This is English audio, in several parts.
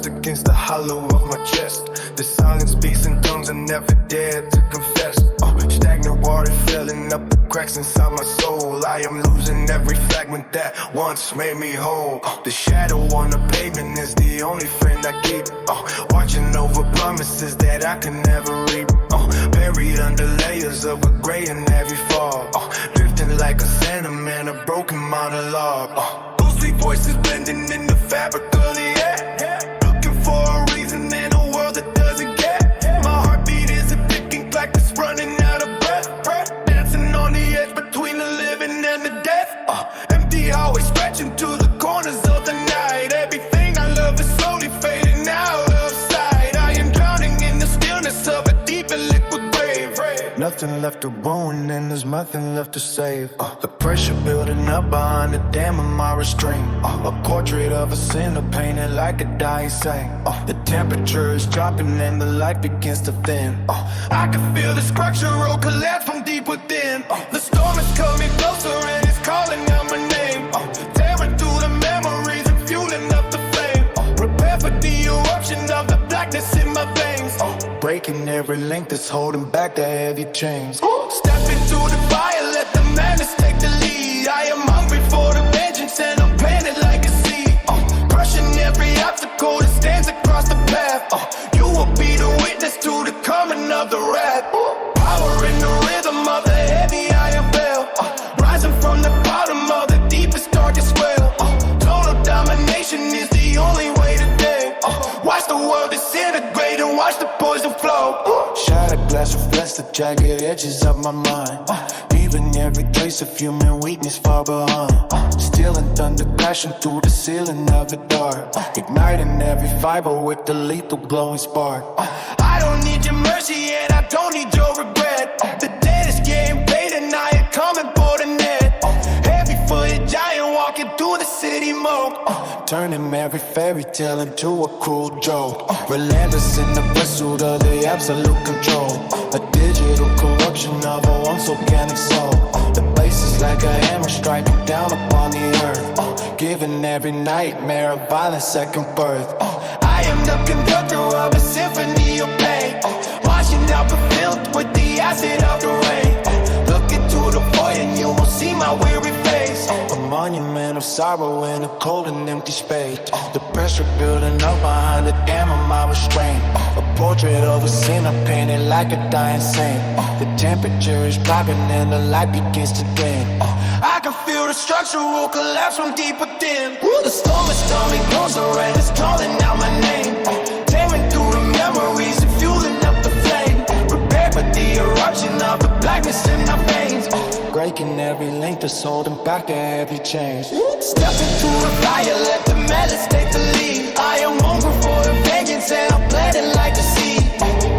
pressed against the hollow of my chest. The silence speaks in tongues I never dared to confess. Stagnant water filling up the cracks inside my soul. I am losing every fragment that once made me whole. The shadow on the pavement is the only friend I keep. Watching over promises that I can never reap. Buried under layers of a gray and heavy fog. Drifting like a sentiment, a broken monologue. Ghostly voices blending in the fabric of the air. Looking for a reason in a world that doesn't care. My heartbeat is a ticking clock that's running out of breath. Dancing on the edge between the living and the death. Empty hallway stretching to the corners of the night. Everything I love is slowly fading out of sight. I am drowning in the stillness of a deep and liquid grave. Nothing left to ruin and there's nothing left to save. The pressure building up behind the dam of my restraint. A portrait of a sinner painted like a dying saint. The temperature is dropping and the light begins to thin. I can feel the structural collapse from deep within. The storm is coming closer and it's calling out my name. Tearing through the memories and fueling up the flame. Prepare for the eruption of the blackness in my veins. Breaking every link that's holding back the heavy chains. Step into the fire, let the madness take the lead. I am hungry for the vengeance and I'm planted like a seed. Crushing every obstacle that stands across the path. You will be the witness to the coming of the wrath. Power in the rhythm of the heavy iron bell. Rising from the bottom of the deepest, darkest well. Total domination is the only way today. Watch the world disintegrate and watch the poison flow. Shattered glass reflects the jagged edges of my mind. Leaving every trace of human weakness far behind. Steel and thunder crashing through the ceiling of the dark. Igniting every fiber with the lethal glowing spark. I don't need your mercy and I don't need your regret. The dead is getting paid and I am coming for the net. Heavy footed giant walking through the city moat. Turning every fairy tale into a cruel joke. Relentless in the pursuit of the absolute control. A digital corruption of a once organic soul. The place is like a hammer striking down upon the earth. Giving every nightmare a violent second birth. I am the conductor of a symphony of pain. Washing out the filth with the acid of the rain. Look into the void and you will see my weary face. A monument of sorrow in a cold and empty space. The pressure building up behind the dam of my restraint. A portrait of a sinner painted like a dying saint. The temperature is dropping and the light begins to dim. I can feel the structural collapse from deep within. The storm is coming closer and it's calling out my name. Tearing through the memories and fueling up the flame. Prepare for the eruption of the blackness in our veins. Breaking every link that's holding back the heavy chains. Step into the fire, let the madness take the lead. I am hungry for the vengeance and I'm planted like a seed.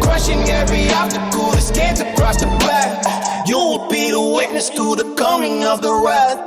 Crushing every obstacle that stands across the path. You will be the witness to the coming of the wrath.